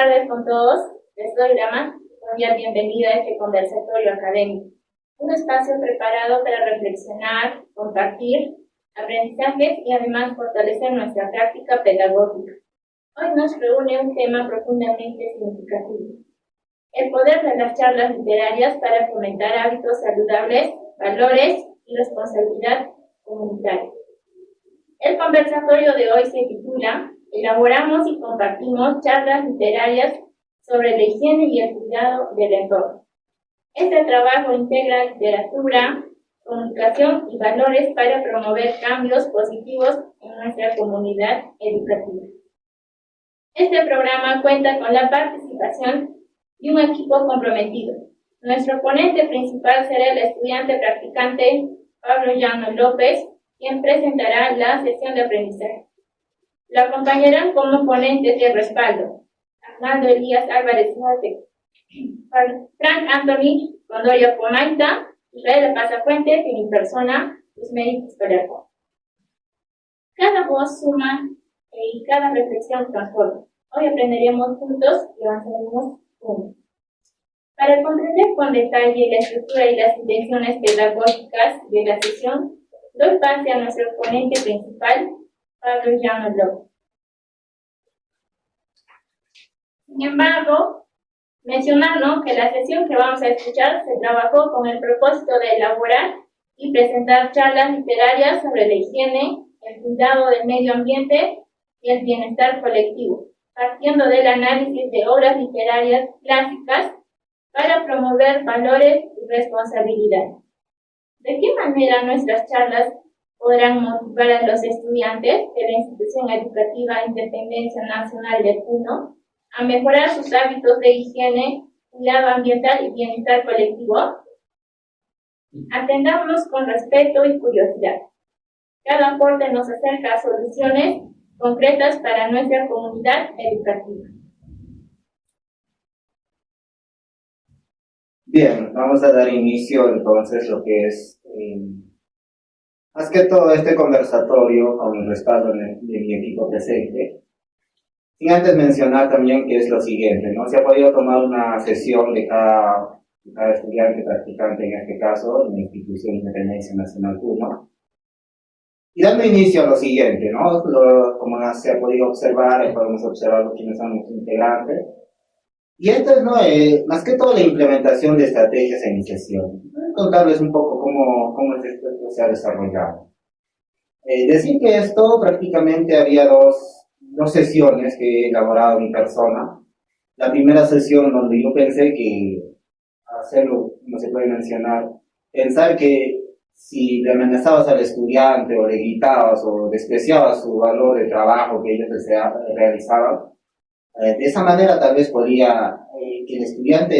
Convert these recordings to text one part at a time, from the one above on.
tardes con todos. Les doy la más cordial bienvenida a este conversatorio académico, un espacio preparado para reflexionar, compartir aprendizajes y además fortalecer nuestra práctica pedagógica. Hoy nos reúne un tema profundamente significativo: el poder de las charlas literarias para fomentar hábitos saludables, valores y responsabilidad comunitaria. El conversatorio de hoy se titula "Elaboramos y compartimos charlas literarias sobre la higiene y el cuidado del entorno". Este trabajo integra literatura, comunicación y valores para promover cambios positivos en nuestra comunidad educativa. Este programa cuenta con la participación de un equipo comprometido. Nuestro ponente principal será el estudiante practicante Pablo Llano López, quien presentará la sesión de aprendizaje. Lo acompañarán como ponentes de respaldo Arnaldo Elías Álvarez Mate, Frank Anthony Condoria Pomaita, Israel Pasafuentes y mi persona, Usmeri Palaco. Cada voz suma y cada reflexión transforma. Hoy aprenderemos juntos y avanzaremos juntos. Para comprender con detalle la estructura y las intenciones pedagógicas de la sesión, doy pase a nuestro ponente principal, Pablo Llano López. Sin embargo, mencionar que la sesión que vamos a escuchar se trabajó con el propósito de elaborar y presentar charlas literarias sobre la higiene, el cuidado del medio ambiente y el bienestar colectivo, partiendo del análisis de obras literarias clásicas para promover valores y responsabilidad. ¿De qué manera nuestras charlas podrán motivar a los estudiantes de la Institución Educativa Independencia Nacional de Puno a mejorar sus hábitos de higiene, cuidado ambiental y bienestar colectivo? Atendámonos con respeto y curiosidad. Cada aporte nos acerca a soluciones concretas para nuestra comunidad educativa. Bien, vamos a dar inicio entonces lo que es, más que todo este conversatorio con el respaldo de mi equipo presente. Sin antes mencionar también que es lo siguiente, ¿no? Se ha podido tomar una sesión de cada estudiante practicante, en este caso, en la Institución Independencia Nacional Puno. Y dando inicio a lo siguiente, ¿no? Como se ha podido observar, podemos observar quiénes son los integrantes. Y esto es, más que todo, la implementación de estrategias en iniciación. Voy a contarles un poco cómo es esto que se ha desarrollado. Decir que esto prácticamente había dos sesiones que he elaborado mi persona. La primera sesión donde yo pensé que hacerlo, no se puede mencionar, pensar que si le amenazabas al estudiante o le gritabas o despreciabas su valor de trabajo que ellos realizaban, de esa manera tal vez podría que el estudiante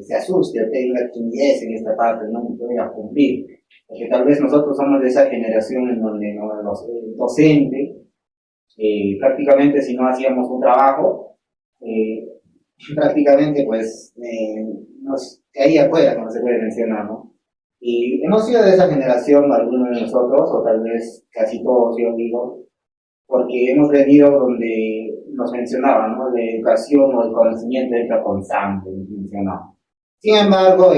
se asuste o tenga timidez en esta parte, no pueda cumplir. Porque tal vez nosotros somos de esa generación en donde el docente, prácticamente si no hacíamos un trabajo, prácticamente pues nos caía afuera, como se puede mencionar, ¿no? Y hemos sido de esa generación, algunos de nosotros, o tal vez casi todos, yo digo, porque hemos venido donde nos mencionaban, ¿no? La educación o el conocimiento entra con sangre, mencionaba. Sin embargo,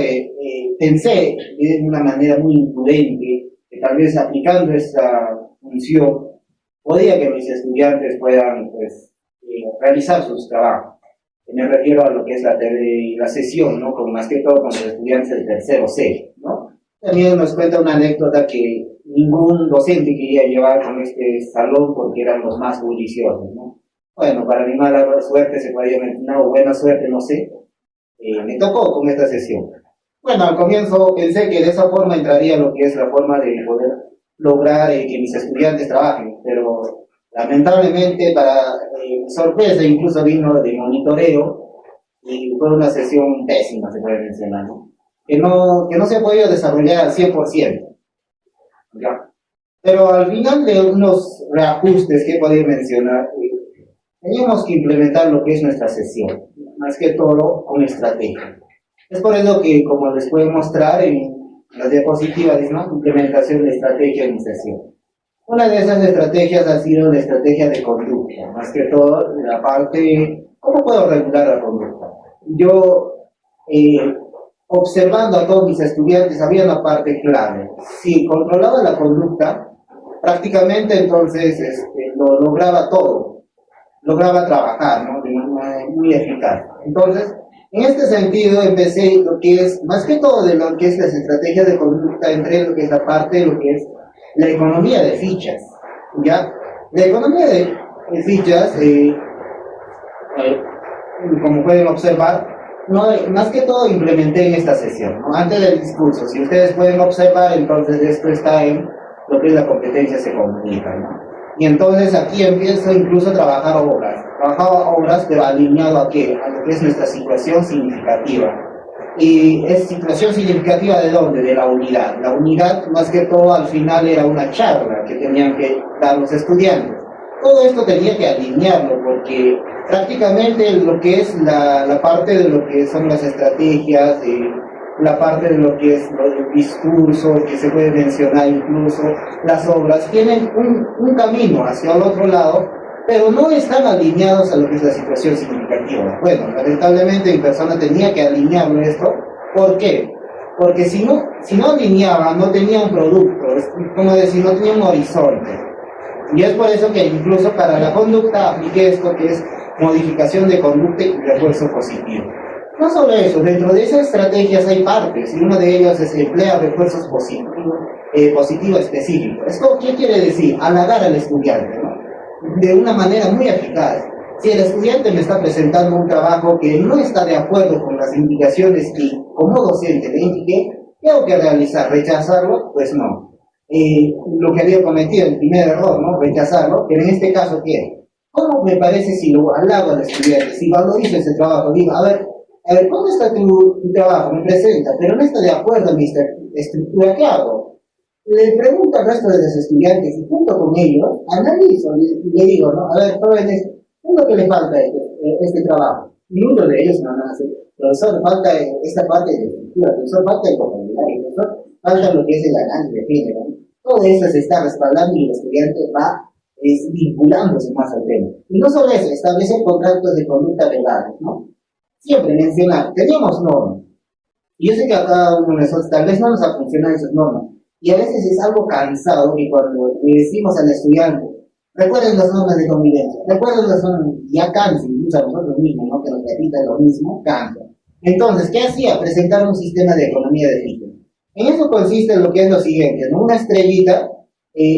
pensé de una manera muy imprudente que tal vez aplicando esta función podía que mis estudiantes puedan pues, realizar sus trabajos. Me refiero a lo que es la sesión, ¿no? Más que todo con los estudiantes del tercero C, ¿no? También nos cuenta una anécdota que ningún docente quería llevar con este salón porque eran los más bulliciosos, ¿no? Bueno, para mi mala suerte se podía mencionar, o buena suerte, no sé, me tocó con esta sesión. Bueno, al comienzo pensé que de esa forma entraría lo que es la forma de poder lograr que mis estudiantes trabajen, pero lamentablemente para mi sorpresa incluso vino de monitoreo y fue una sesión pésima, se puede mencionar, ¿no? Que no se ha podido desarrollar al 100%. ¿Ya? Pero al final de unos reajustes que he podido mencionar, teníamos que implementar lo que es nuestra sesión, más que todo con estrategia. Es por eso que, como les puedo mostrar en las diapositivas, ¿no? Implementación de estrategia de iniciación. Una de esas estrategias ha sido la estrategia de conducta, más que todo la parte ¿Cómo puedo regular la conducta? Yo, observando a todos mis estudiantes, había una parte clave. Si controlaba la conducta, prácticamente entonces lo lograba todo, lograba trabajar, ¿no? De manera muy eficaz. Entonces, en este sentido, empecé lo que es, más que todo de lo que es las estrategias de conducta, entre lo que es la parte de lo que es la economía de fichas, ¿ya? La economía de fichas, como pueden observar, no, más que todo implementé en esta sesión, ¿no? Antes del discurso. Si ustedes pueden observar, entonces esto está en lo que es la competencia se comunica, ¿no? Y entonces aquí empiezo incluso a trabajar obras. Trabajaba obras, pero alineado ¿a qué? A lo que es nuestra situación significativa. ¿Y es situación significativa de dónde? De la unidad. La unidad, más que todo, al final era una charla que tenían que dar los estudiantes. Todo esto tenía que alinearlo, porque prácticamente lo que es la parte de lo que son las estrategias, la parte de lo que es los discursos, que se puede mencionar incluso, las obras, tienen un camino hacia el otro lado, pero no están alineados a lo que es la situación significativa. Bueno, lamentablemente mi persona tenía que alinearlo esto. ¿Por qué? Porque si no alineaba, no tenía un producto, es como decir, no tenía un horizonte. Y es por eso que incluso para la conducta apliqué esto que es modificación de conducta y refuerzo positivo. No solo eso, dentro de esas estrategias hay partes, y una de ellas es emplear refuerzos positivos específicos. ¿Qué quiere decir? Halagar al estudiante, ¿no? De una manera muy eficaz. Si el estudiante me está presentando un trabajo que no está de acuerdo con las indicaciones que como docente le indiqué, ¿qué tengo que realizar? ¿Rechazarlo? Pues no. Lo que había cometido, el primer error, ¿no? Rechazarlo, pero en este caso, ¿qué? ¿Cómo me parece si lo halago al estudiante, si valorizo ese trabajo? Digo, a ver, ¿cómo está tu trabajo? Me presenta, pero no está de acuerdo a mi estructura, ¿qué hago? Le pregunto al resto de los estudiantes y junto con ellos analizo y le digo, ¿no? A ver, jóvenes, ¿qué es lo que le falta a este trabajo? Y uno de ellos me van a decir, profesor, falta esta parte de estructura, profesor, falta el vocabulario, profesor, falta lo que es el análisis de género, ¿no? Todo eso se está respaldando y el estudiante va vinculándose más al tema. Y no solo eso, establecer contratos de conducta legales, ¿no? Siempre mencionar, teníamos normas. Y yo sé que a cada uno de nosotros tal vez no nos ha funcionado esas normas. Y a veces es algo cansado que cuando le decimos al estudiante, recuerden las normas de convivencia, recuerden las normas, ya cansa, incluso a nosotros mismos, ¿no? Que nos repitan lo mismo, cansa. Entonces, ¿qué hacía? Presentar un sistema de economía de fichas. En eso consiste en lo que es lo siguiente, ¿no? Una estrellita,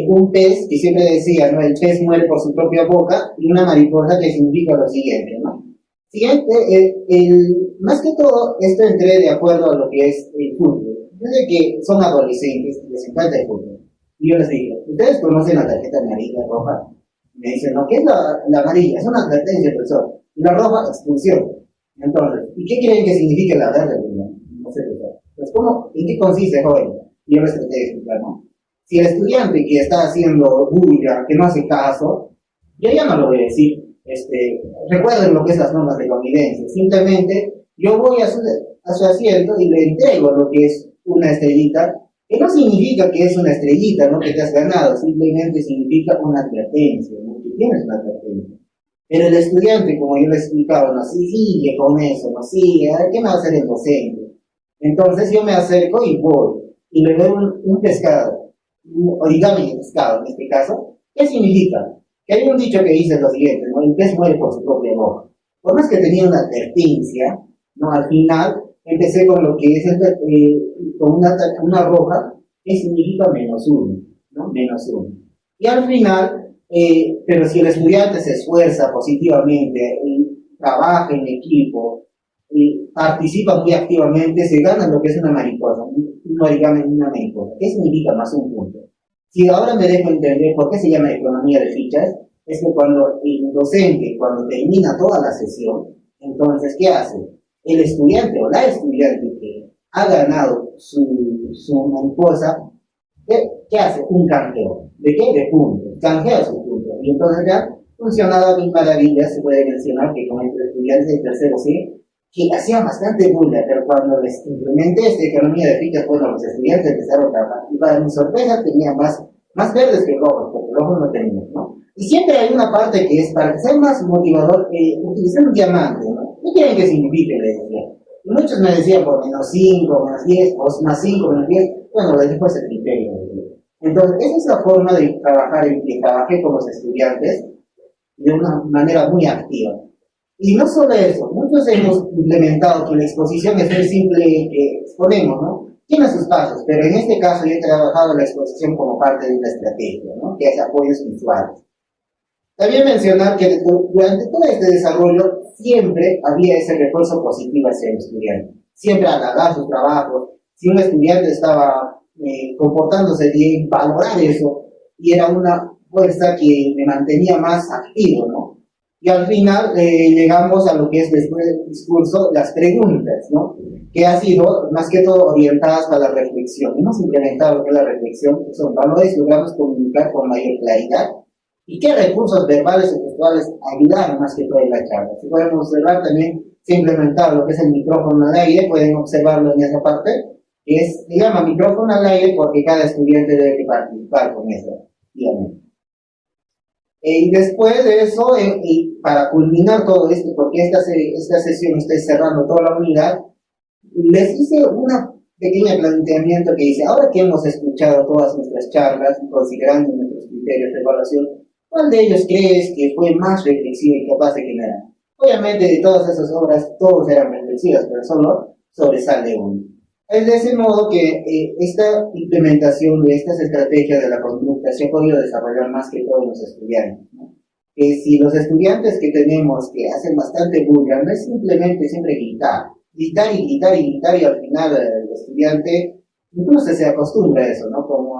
un pez, que siempre decía, ¿no? El pez muere por su propia boca, y una mariposa que significa lo siguiente, ¿no? Siguiente, más que todo, esto entré de acuerdo a lo que es el fútbol. Yo sé que son adolescentes y les encanta el fútbol. Y yo les digo, ¿ustedes conocen la tarjeta amarilla, roja? Me dicen, no, ¿qué es la amarilla? Es una advertencia, profesor. Y la roja, expulsión. Entonces, ¿y qué creen que significa la verde? No sé, profesor. Pues, ¿cómo? ¿En qué consiste, joven? Y yo les traté de explicar, ¿no? Si el estudiante que está haciendo bulla, que no hace caso, yo ya no lo voy a decir. Recuerden lo que es las normas de convivencia. Simplemente yo voy a su asiento y le entrego lo que es una estrellita, que no significa que es una estrellita, ¿no? Que te has ganado, simplemente significa una advertencia, ¿no? Que tienes una advertencia. Pero el estudiante, como yo le explicaba, no sigue con eso, no sigue, ¿qué me va a hacer el docente? Entonces yo me acerco y voy, y le doy un pescado, un origami de pescado en este caso. ¿Qué significa? Que hay un dicho que dice lo siguiente, ¿no? El pez muere por su propia boca. Por más que tenía una advertencia, ¿no? Al final empecé con lo que es con una roja que significa -1, ¿no? -1. Y al final, pero si el estudiante se esfuerza positivamente, trabaja en equipo, participa muy activamente, se gana lo que es una mariposa, un origami en una mariposa. ¿Qué significa +1 punto? Si ahora me dejo entender por qué se llama economía de fichas, es que cuando el docente, cuando termina toda la sesión, entonces, ¿qué hace? El estudiante o la estudiante que ha ganado su mariposa, ¿qué hace? Un canjeo. ¿De qué? De puntos. Canjea sus puntos. Y entonces ya funcionaba bien maravilla. Se puede mencionar que con el estudiante de tercero C, que hacían bastante bulla, pero cuando les implementé esta economía de fichas, bueno, los estudiantes empezaron a trabajar. Y para mi sorpresa tenía más verdes que rojos, porque rojos no tenían, ¿no? Y siempre hay una parte que es para que sea más motivador, utilizar un diamante, ¿no? ¿Qué quieren que signifique? Le decía. Y muchos me decían por -5, -10, o +5, -10. Bueno, les dejo ese criterio. Entonces, esa es la forma de trabajar, que trabajé con los estudiantes de una manera muy activa. Y no solo eso, muchos hemos implementado que la exposición es muy simple que exponemos, ¿no? Tiene sus pasos, pero en este caso yo he trabajado la exposición como parte de una estrategia, ¿no? Que es apoyos visuales. También mencionar que durante todo este desarrollo siempre había ese refuerzo positivo hacia el estudiante. Siempre halagar su trabajo. Si un estudiante estaba comportándose bien, valorar eso, y era una fuerza que me mantenía más activo, ¿no? Y al final llegamos a lo que es después del discurso, las preguntas, ¿no? Que ha sido más que todo orientadas a la reflexión. Hemos implementado lo que es la reflexión, que son valores que logramos comunicar con mayor claridad y qué recursos verbales o gestuales ayudaron más que todo en la charla. Si pueden observar también, se ha implementado lo que es el micrófono al aire, pueden observarlo en esa parte, que se llama micrófono al aire porque cada estudiante debe participar con eso, digamos. Y después de eso, para culminar todo esto, porque esta sesión está cerrando toda la unidad, les hice una pequeña planteamiento que dice, ahora que hemos escuchado todas nuestras charlas, considerando nuestros criterios de evaluación, ¿cuál de ellos crees que fue más reflexivo y capaz de generar? Obviamente de todas esas obras, todos eran reflexivas, pero solo sobresale uno. Es de ese modo que esta implementación de estas estrategias de la conducta se ha podido desarrollar más que todos los estudiantes, ¿no? Que si los estudiantes que tenemos que hacen bastante bulla, no es simplemente siempre gritar y gritar y gritar, y al final el estudiante incluso se acostumbra a eso, ¿no? Como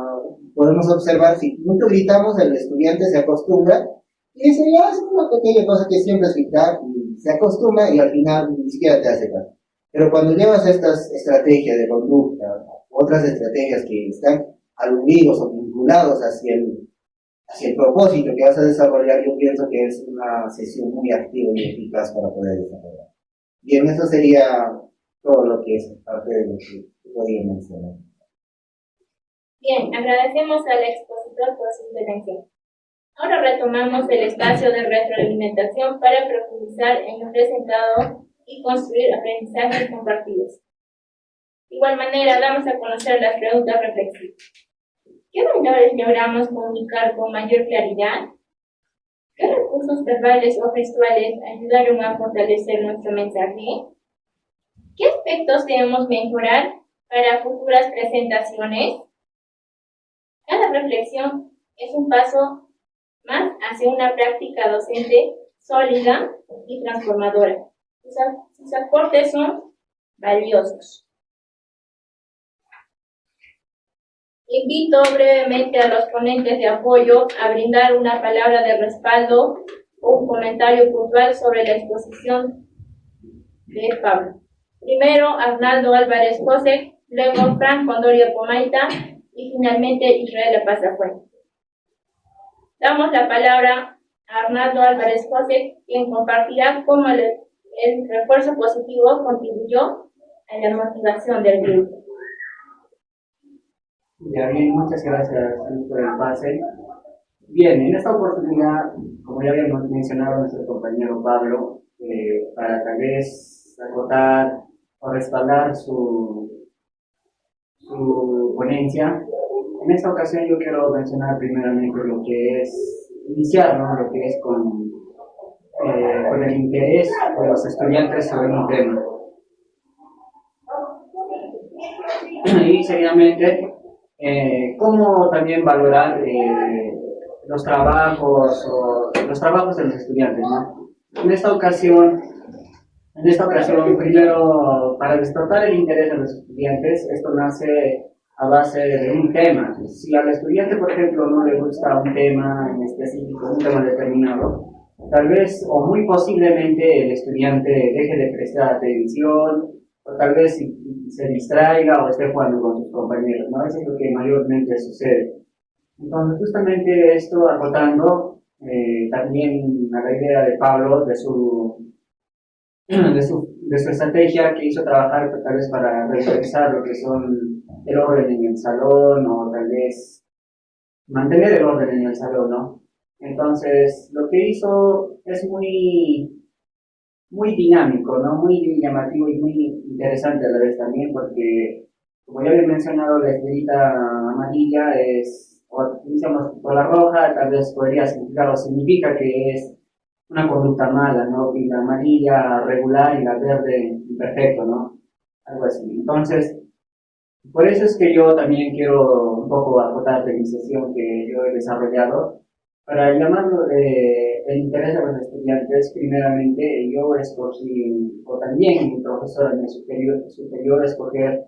podemos observar, si mucho gritamos, el estudiante se acostumbra y dice, ya es una pequeña cosa que siempre es gritar, y se acostumbra y al final ni siquiera te hace caso. Pero cuando llevas estas estrategias de conducta, otras estrategias que están aludidos o vinculados hacia el propósito que vas a desarrollar, yo pienso que es una sesión muy activa y eficaz para poder desarrollar. Bien, eso sería todo lo que es parte de lo que podría mencionar. Bien, agradecemos al expositor por su intervención. Ahora retomamos el espacio de retroalimentación para profundizar en lo presentado y construir aprendizajes compartidos. De igual manera, damos a conocer las preguntas reflexivas. ¿Qué valores logramos comunicar con mayor claridad? ¿Qué recursos verbales o gestuales ayudaron a fortalecer nuestro mensaje? ¿Qué aspectos debemos mejorar para futuras presentaciones? Cada reflexión es un paso más hacia una práctica docente sólida y transformadora. Sus aportes son valiosos. Invito brevemente a los ponentes de apoyo a brindar una palabra de respaldo o un comentario puntual sobre la exposición de Pablo. Primero, Arnaldo Álvarez José, luego Frank Condorio Pomaita y finalmente Israel Paz Fuente. Damos la palabra a Arnaldo Álvarez José, quien compartirá cómo el refuerzo positivo contribuyó a la motivación del grupo. Ya bien, muchas gracias por el pase. Bien, en esta oportunidad, como ya habíamos mencionado nuestro compañero Pablo, para tal vez acotar o respaldar su ponencia, en esta ocasión yo quiero mencionar primeramente lo que es iniciar, ¿no? Lo que es con el interés de los estudiantes sobre un tema. Y seriamente, cómo también valorar los trabajos de los estudiantes, ¿no? En esta ocasión, primero, para despertar el interés de los estudiantes, esto nace a base de un tema. Si al estudiante, por ejemplo, no le gusta un tema en específico, un tema determinado, tal vez o muy posiblemente el estudiante deje de prestar atención, o tal vez se distraiga o esté jugando con sus compañeros, ¿no? Eso es lo que mayormente sucede. Entonces, justamente esto acotando también a la idea de Pablo de su estrategia que hizo trabajar tal vez para revisar lo que son el orden en el salón, o tal vez mantener el orden en el salón, ¿no? Entonces, lo que hizo es muy dinámico, ¿no? Muy llamativo y muy interesante a la vez también, porque, como ya le he mencionado, la estrellita amarilla es, o digamos, por la roja, tal vez podría significar o significa que es una conducta mala, ¿no? Y la amarilla regular y la verde imperfecto, ¿no? Algo así. Entonces, por eso es que yo también quiero un poco acotar de mi sesión que yo he desarrollado para llamarlo el interés de los estudiantes. Primeramente, yo escogí, o también mi profesor en el superior escoger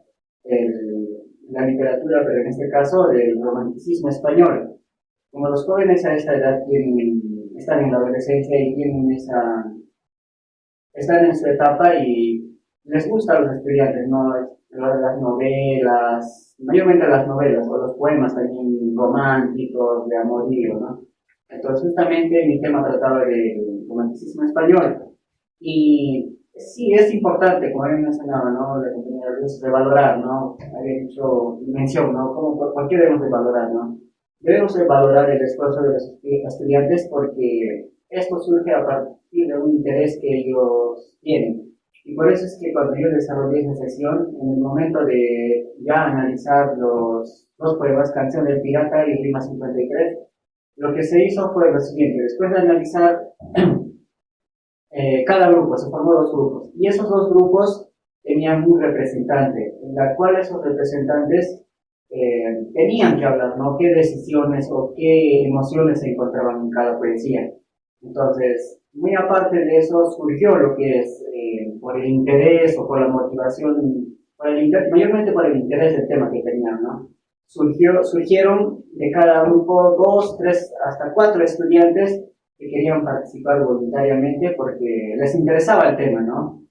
la literatura, pero en este caso del romanticismo español. Como los jóvenes a esta edad están en la adolescencia y están en su etapa y les gusta a los estudiantes, ¿no? Las novelas, mayormente las novelas o los poemas también románticos, de amorío, ¿no? Entonces, justamente mi tema trataba del romanticismo español. Y sí, es importante, como había mencionado, ¿no? La compañera Luz, de valorar, ¿no? Había dicho mención, ¿no? ¿Por qué debemos de valorar, ¿no? Debemos de valorar el esfuerzo de los estudiantes porque esto surge a partir de un interés que ellos tienen. Y por eso es que cuando yo desarrollé esa sesión, en el momento de ya analizar los dos poemas, Canción del Pirata y Rima 53, lo que se hizo fue lo siguiente: después de analizar cada grupo, se formó dos grupos, y esos dos grupos tenían un representante, en la cual esos representantes tenían que hablar, ¿no? Qué decisiones o qué emociones se encontraban en cada poesía. Entonces, muy aparte de eso, surgió lo que es, por el interés o por la motivación, mayormente por el interés del tema que tenían, ¿no? Surgieron de cada grupo dos, tres, hasta cuatro estudiantes que querían participar voluntariamente porque les interesaba el tema, ¿no?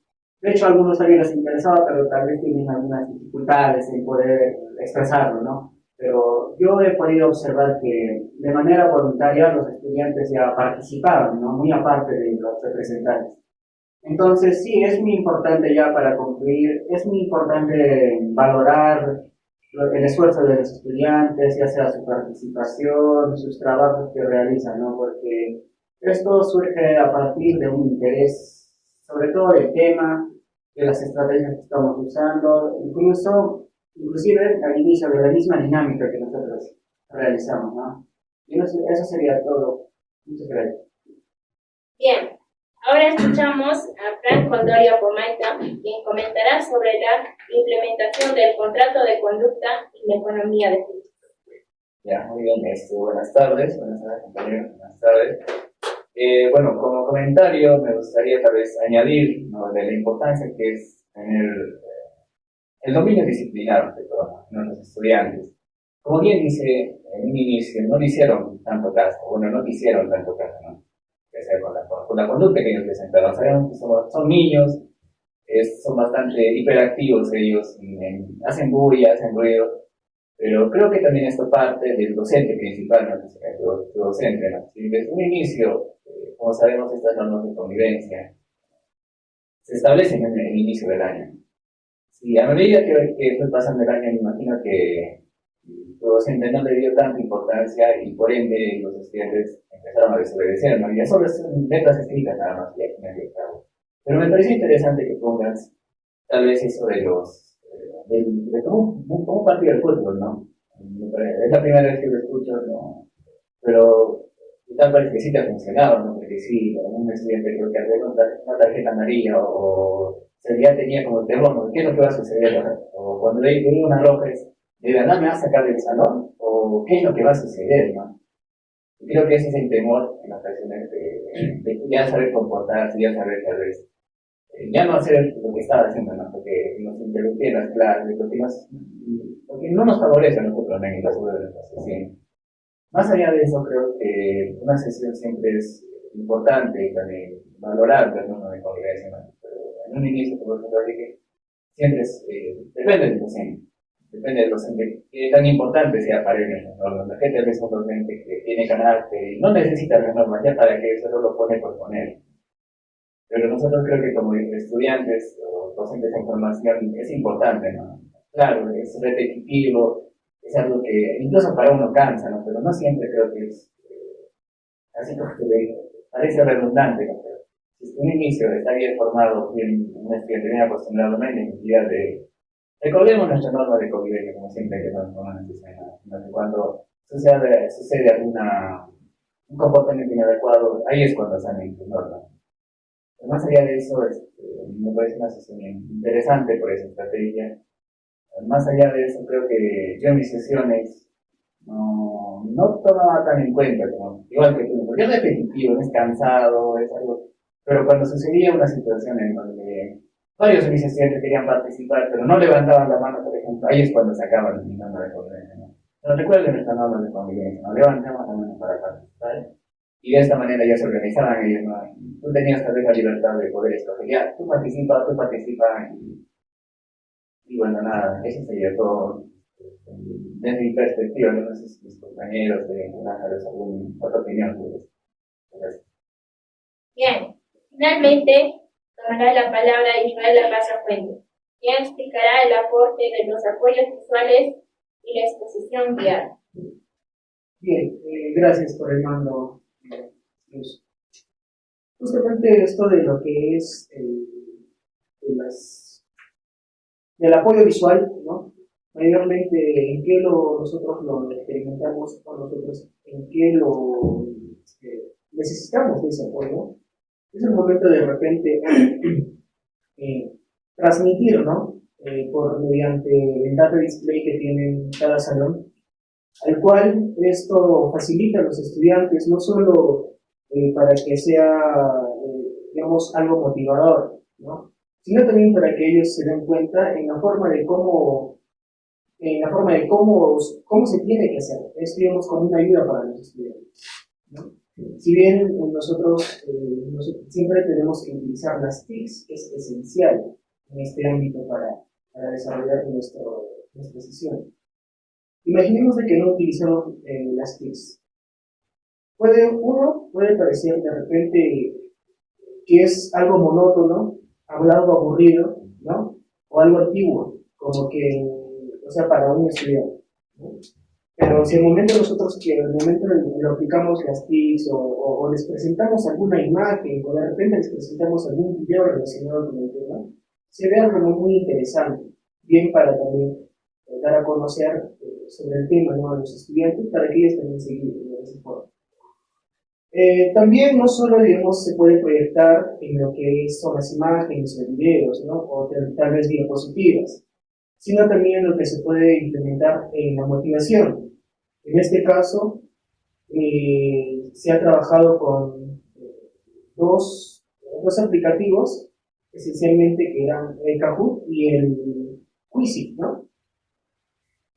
De hecho, a algunos también les interesaba, pero tal vez tienen algunas dificultades en poder expresarlo, ¿no? Pero yo he podido observar que de manera voluntaria los estudiantes ya participaban, ¿no? Muy aparte de los representantes. Entonces, sí, es muy importante ya para concluir, es muy importante valorar el esfuerzo de los estudiantes, ya sea su participación, sus trabajos que realizan, ¿no? Porque esto surge a partir de un interés, sobre todo del tema, de las estrategias que estamos usando, inclusive al inicio de la misma dinámica que nosotros realizamos, ¿no? Y eso sería todo. Muchas gracias. Bien, ahora escuchamos a Frank Condoria Pomaita, quien comentará sobre la implementación del contrato de conducta en la economía de justicia. Ya, muy bien, buenas tardes, compañeros, buenas tardes. Bueno, como comentario me gustaría tal vez añadir, ¿no?, de la importancia que es tener el dominio disciplinar de todos nuestros estudiantes. Como bien dice en un inicio, no le hicieron tanto caso, bueno, no quisieron tanto caso, ¿no? Que sea con la conducta que ellos presentaron. Sabemos que son niños, son bastante hiperactivos ellos, hacen bulla, hacen ruido, pero creo que también esto parte del docente principal, ¿no? El docente, ¿no? Si desde un inicio, como sabemos, estas normas de convivencia se establecen en el inicio del año. Si a medida que fue pasando el año, me imagino que el docente no le dio tanta importancia y por ende los estudiantes empezaron a desobedecer, ¿no? Y ya solo son letras escritas nada más, y al final y al cabo. Pero me parece interesante que pongas tal vez eso de cómo partido el fútbol, ¿no? Es la primera vez que lo escucho, ¿no? Pero tal parece que sí te ha funcionado, ¿no? Porque sí, un estudiante creo que al ver una tarjeta amarilla o ya tenía como el terror, ¿no? ¿Qué es lo que va a suceder? O cuando le digo una roja es, ¿de verdad me va a sacar del salón? ¿O qué es lo que va a suceder, no? Y creo que ese es el temor en las personas de ya saber comportarse, ya saber tal vez ya no hacer lo que estaba haciendo, ¿no? Porque nos interrumpía las clases, porque no nos favorece a nosotros en el caso de nuestra sesión. Más allá de eso, creo que una sesión siempre es importante y también valorable, ¿no? De convivencia, ¿no? Pero en un inicio, como ejemplo, dije, siempre depende del docente, qué tan importante sea para él las normas. La gente es un docente que tiene carácter y no necesita las normas ya para que solo lo pone por poner. Pero nosotros creo que como estudiantes o docentes de formación es importante, ¿no? Claro, es repetitivo, es algo que incluso para uno cansa, ¿no? Pero no siempre creo que es así como que le parece redundante, ¿no? Pero si es que un inicio está bien formado, bien, un estudiante bien acostumbrado, no hay necesidad de. Recordemos nuestra norma de convivencia, como siempre que nos enseñan, sino que cuando sucede un comportamiento inadecuado, ahí es cuando salen las normas. Más allá de eso, me parece una sesión interesante por esa estrategia. Más allá de eso, creo que yo en mis sesiones no tomaba tan en cuenta, como, igual que tú, porque es repetitivo, es cansado, es algo. Pero cuando sucedía una situación en donde varios de mis estudiantes querían participar, pero no levantaban la mano, por ejemplo, ahí es cuando sacaban mi norma de convivencia, ¿no? Pero recuerden esta norma de convivencia, no levantaban la mano para participar. Y de esta manera ya se organizaban ellos, ¿no? Tú tenías tal vez la libertad de poder escoger, ya, tú participas, y bueno, nada, eso sería todo desde mi perspectiva, no sé si mis compañeros de darles alguna otra opinión sobre esto. Bien, finalmente tomará la palabra Israel Lacaza Fuente, quien explicará el aporte de los apoyos visuales y la exposición guiada. Bien, gracias por el mando, Luz. Justamente esto de lo que es del apoyo visual, ¿no? Mayormente en qué nosotros lo experimentamos o nosotros en qué lo necesitamos de ese apoyo. Es el momento de repente transmitir, ¿no? Por mediante el data display que tiene cada salón, al cual esto facilita a los estudiantes no solo para que sea, digamos, algo motivador, ¿no? Sino también para que ellos se den cuenta en la forma de cómo cómo se tiene que hacer. Esto, digamos, como una ayuda para los estudiantes, ¿no? Si bien nosotros siempre tenemos que utilizar las TICs, es esencial en este ámbito para desarrollar nuestra sesión. Imaginemos de que no utilizamos las TICs. Uno puede parecer de repente que es algo monótono, algo aburrido, ¿no? O algo antiguo, como que, o sea, para un estudiante, ¿no? Pero si al momento lo aplicamos las TICs o les presentamos alguna imagen o de repente les presentamos algún video relacionado con el tema, se ve algo muy interesante, bien para también dar a conocer sobre el tema, ¿no? A los estudiantes para que ellos también se guíen de esa forma. También no solo, digamos, se puede proyectar en lo que son las imágenes o videos, ¿no? O tal vez diapositivas, sino también en lo que se puede implementar en la motivación. En este caso, se ha trabajado con dos aplicativos, esencialmente, que eran el Kahoot y el Quizy, ¿no?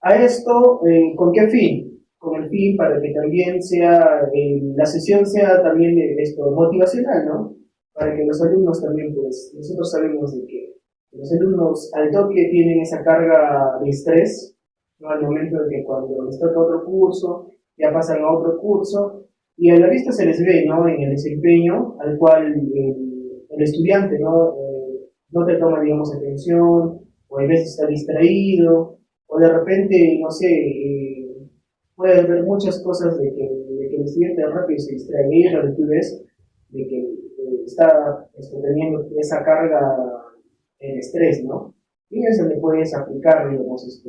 A esto, ¿con qué fin? Con el fin para que también la sesión sea también motivacional, ¿no? Para que los alumnos también, pues, nosotros sabemos de que los alumnos al toque tienen esa carga de estrés, ¿no? Al momento de que cuando les toca otro curso, ya pasan a otro curso, y a la vista se les ve, ¿no? En el desempeño al cual el estudiante, ¿no? No te toma, digamos, atención, o a veces está distraído, o de repente, no sé, puede haber muchas cosas de que el estudiante rápido se distrae, y lo que tú ves de que está teniendo esa carga de estrés, ¿no? Y es donde puedes aplicar, digamos,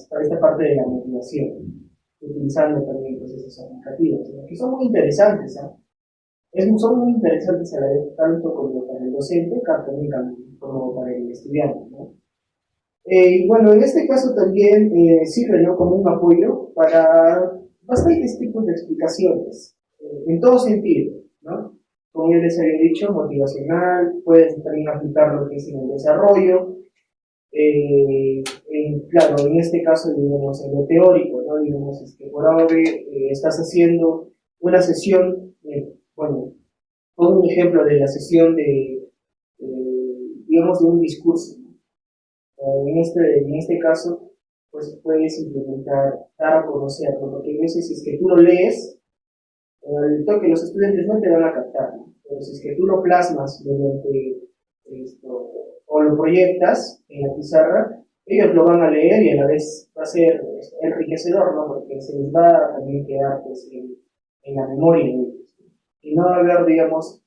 para esta parte de la motivación, utilizando también procesos aplicativos, ¿no? Que son muy interesantes, ¿eh? Son muy interesantes a la vez, tanto como para el docente, como para el estudiante, ¿no? Y bueno, en este caso también sirve, ¿no? Como un apoyo para bastantes tipos de explicaciones, en todo sentido, ¿no? Como ya les había dicho, motivacional, puedes también aplicar lo que es en el desarrollo, claro, en este caso, digamos, en lo teórico, ¿no? Digamos, por ahora estás haciendo una sesión, bueno, pongo un ejemplo de la sesión digamos, de un discurso. En este caso, pues puedes implementar, dar a conocerlo, porque a veces si es que tú lo lees, el toque los estudiantes no te van a captar, ¿no? Pero si es que tú lo plasmas mediante esto, o lo proyectas en la pizarra, ellos lo van a leer y a la vez va a ser enriquecedor, ¿no? Porque se les va a también quedar pues, en la memoria de ellos. Y no va a haber, digamos,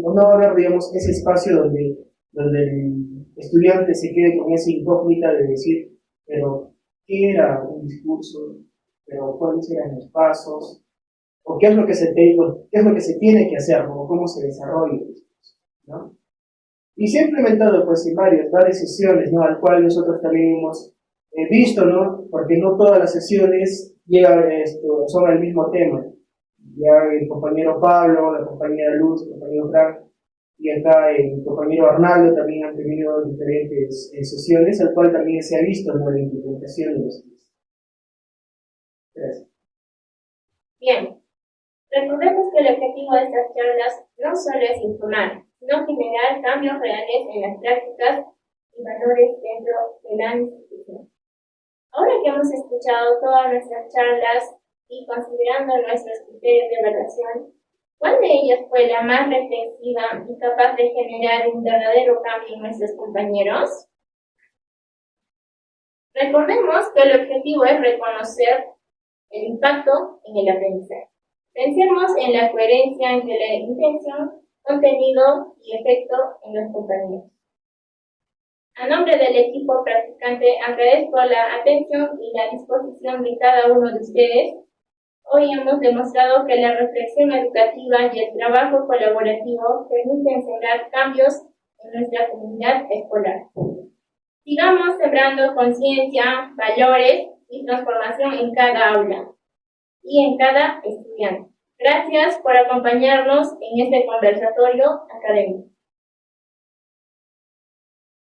no va a haber, digamos, ese espacio donde el estudiante se quede con esa incógnita de decir, pero, ¿qué era un discurso? ¿Pero cuáles eran los pasos? ¿O qué es lo que se tiene que hacer? ¿No? ¿Cómo se desarrolla el discurso? ¿No? Y se ha implementado pues en varias sesiones, ¿no? Al cual nosotros también hemos visto, ¿no? Porque no todas las sesiones son el mismo tema. Ya el compañero Pablo, la compañera Luz, el compañero Frank y acá el compañero Arnaldo también han tenido diferentes sesiones, al cual también se ha visto, ¿no? La implementación de los temas. Gracias. Bien, recordemos que el objetivo de estas charlas no solo es informar, sino generar cambios reales en las prácticas y valores dentro de la institución. Ahora que hemos escuchado todas nuestras charlas y considerando nuestros criterios de evaluación, ¿cuál de ellas fue la más reflexiva y capaz de generar un verdadero cambio en nuestros compañeros? Recordemos que el objetivo es reconocer el impacto en el aprendizaje. Pensemos en la coherencia entre la intención, contenido y efecto en los compañeros. A nombre del equipo practicante, agradezco la atención y la disposición de cada uno de ustedes. Hoy hemos demostrado que la reflexión educativa y el trabajo colaborativo permiten sembrar cambios en nuestra comunidad escolar. Sigamos sembrando conciencia, valores y transformación en cada aula y en cada estudiante. Gracias por acompañarnos en este conversatorio académico.